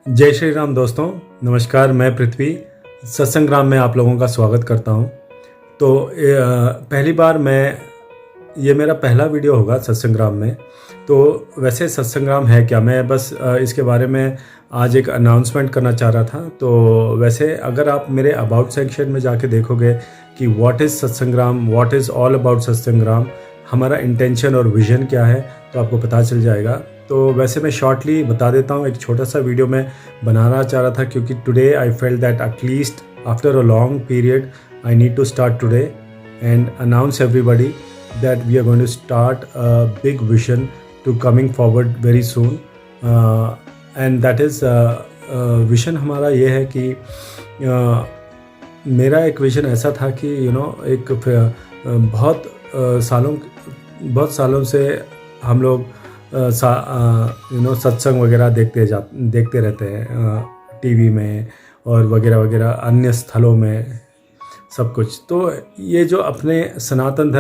जय श्री राम दोस्तों, नमस्कार। मैं पृथ्वी सत्संग्राम में आप लोगों का स्वागत करता हूं। तो पहली बार ये मेरा पहला वीडियो होगा सत्संग्राम में। तो वैसे सत्संग्राम है क्या, मैं बस इसके बारे में आज एक अनाउंसमेंट करना चाह रहा था। तो वैसे अगर आप मेरे अबाउट सेक्शन में जाके देखोगे कि what is Satsangram, what is all about Satsangram, हमारा इंटेंशन और विज़न क्या है, तो आपको पता चल जाएगा। तो वैसे मैं शॉर्टली बता देता हूँ, एक छोटा सा वीडियो मैं बनाना चाह रहा था क्योंकि today I felt that at least after a long period I need to start today and announce everybody that we are going to start a big vision to coming forward very soon. And that is vision हमारा ये है कि मेरा एक vision ऐसा था कि एक बहुत सालों से हम लोग सत्संग वगैरह देखते रहते हैं टीवी में और वगैरह वगैरह अन्य स्थलों में सब कुछ। तो ये जो अपने सनातन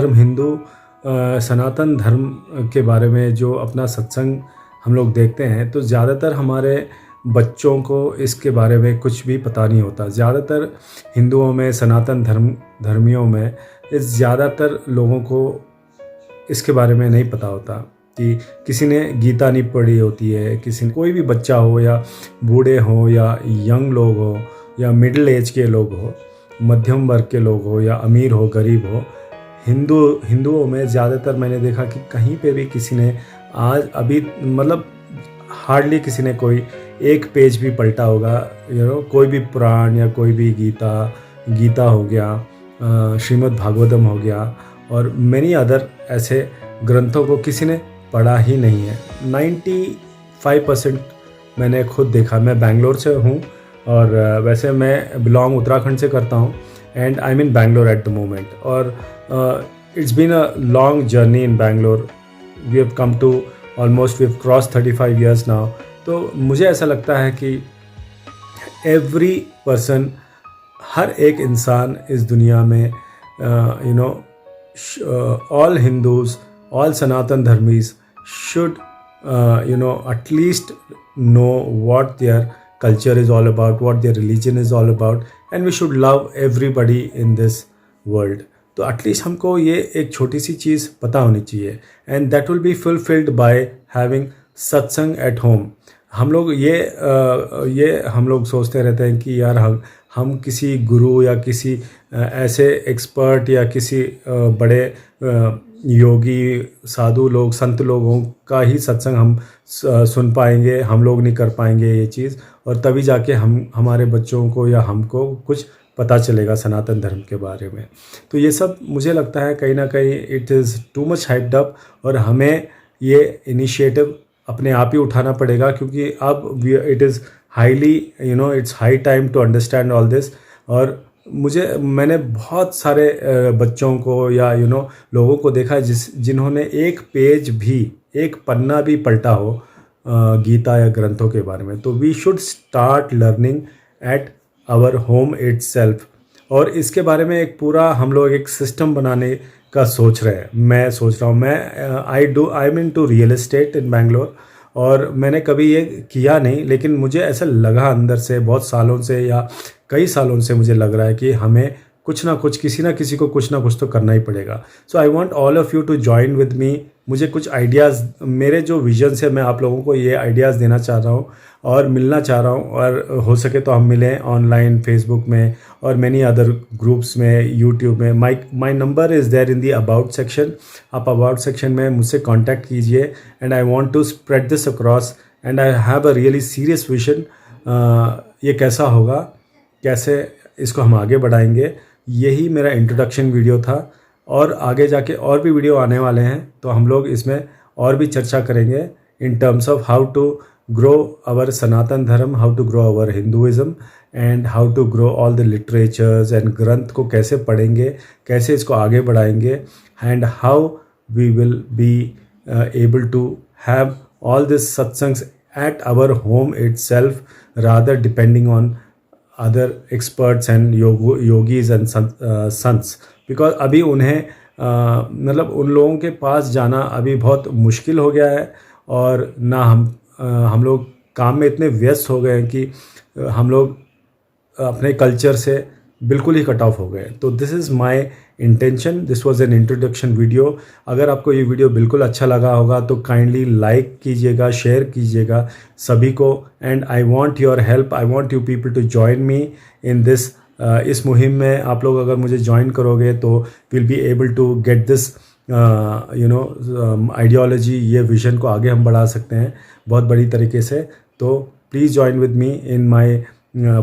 धर्म के बारे में जो अपना सत्संग हम लोग देखते हैं, तो ज़्यादातर हमारे बच्चों को इसके बारे में कुछ भी पता नहीं होता। ज़्यादातर हिंदुओं में, सनातन धर्मियों में ज़्यादातर लोगों को इसके बारे में नहीं पता होता कि किसी ने गीता नहीं पढ़ी होती है। कोई भी बच्चा हो या बूढ़े हो या यंग लोग हो या मिडिल एज के लोग हो, मध्यम वर्ग के लोग हो या अमीर हो गरीब हो, हिंदुओं में ज़्यादातर मैंने देखा कि कहीं पे भी किसी ने आज अभी हार्डली किसी ने कोई एक पेज भी पलटा होगा। कोई भी पुराण या कोई भी गीता हो गया, श्रीमद् भागवतम हो गया और मैनी अदर ऐसे ग्रंथों को किसी ने पढ़ा ही नहीं है। 95% मैंने खुद देखा। मैं बैंगलोर से हूँ और वैसे मैं बिलोंग उत्तराखंड से करता हूँ and I am in Bangalore at the moment. और it's been a long journey in Bangalore. We have come to almost, we have cross 35 years now. तो मुझे ऐसा लगता है कि एवरी पर्सन, हर एक इंसान इस दुनिया में, all Hindus, all Sanatan Dharmis should at least know what their culture is all about, what their religion is all about, and we should love everybody in this world. तो at least हमको ये एक छोटी सी चीज़ पता होनी चाहिए and that will be fulfilled by having सत्संग at home. हम लोग सोचते रहते हैं कि यार हम किसी गुरु या किसी ऐसे एक्सपर्ट या किसी बड़े योगी, साधु लोग, संत लोगों का ही सत्संग हम सुन पाएंगे, हम लोग नहीं कर पाएंगे ये चीज़, और तभी जाके हमारे बच्चों को या हमको कुछ पता चलेगा सनातन धर्म के बारे में। तो ये सब मुझे लगता है कहीं ना कहीं it is too much hyped up और हमें ये इनिशिएटिव अपने आप ही उठाना पड़ेगा क्योंकि अब it is highly it's high time to understand all this. और मैंने बहुत सारे बच्चों को या लोगों को देखा जिन्होंने एक पन्ना भी पलटा हो गीता या ग्रंथों के बारे में। तो we should start learning at our home itself. और इसके बारे में एक पूरा हम लोग एक सिस्टम बनाने का सोच रहे हैं। मैं सोच रहा हूँ, I am into real estate in Bangalore और मैंने कभी ये किया नहीं, लेकिन मुझे ऐसा लगा अंदर से, बहुत सालों से या कई सालों से मुझे लग रहा है कि हमें कुछ ना कुछ, किसी ना किसी को कुछ ना कुछ तो करना ही पड़ेगा। So I want all of you to join with me. मुझे कुछ आइडियाज़, मेरे जो विजन से मैं आप लोगों को ये आइडियाज़ देना चाह रहा हूँ और मिलना चाह रहा हूँ। और हो सके तो हम मिलें ऑनलाइन, फेसबुक में और मैनी अदर ग्रुप्स में, यूट्यूब में। My number is there in the about section. आप अबाउट सेक्शन में मुझसे कॉन्टैक्ट कीजिए and I want to spread this across and I have a really serious vision. ये कैसा होगा, कैसे इसको हम आगे बढ़ाएंगे, यही मेरा इंट्रोडक्शन वीडियो था। और आगे जाके और भी वीडियो आने वाले हैं, तो हम लोग इसमें और भी चर्चा करेंगे in terms of how to grow our Sanatan Dharma, how to grow our Hinduism and how to grow all the literatures and ग्रंथ को कैसे पढ़ेंगे, कैसे इसको आगे बढ़ाएंगे and how we will be able to have all this satsangs at our home itself rather depending on other experts and yogis and sants. Because अभी उन्हें उन लोगों के पास जाना अभी बहुत मुश्किल हो गया है और ना हम लोग काम में इतने व्यस्त हो गए हैं कि हम लोग अपने कल्चर से बिल्कुल ही कट ऑफ हो गए। तो this is my intention, this was an introduction video. अगर आपको ये वीडियो बिल्कुल अच्छा लगा होगा तो काइंडली लाइक कीजिएगा, शेयर कीजिएगा सभी को। And I want your help, I want you people to join me in this. इस मुहिम में आप लोग अगर मुझे ज्वाइन करोगे तो will be able to get this ideology, ये विजन को आगे हम बढ़ा सकते हैं बहुत बड़ी तरीके से। तो please join with me in my,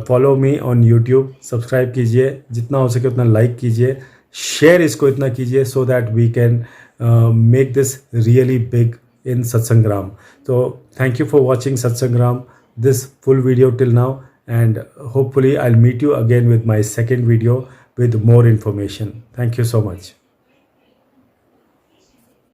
follow me on YouTube, subscribe कीजिए, जितना हो सके उतना लाइक कीजिए, शेयर इसको इतना कीजिए, so that we can make this really big in Satsangram. So thank you for watching Satsangram, this full video till now, and hopefully I'll meet you again with my second video with more information. Thank you so much.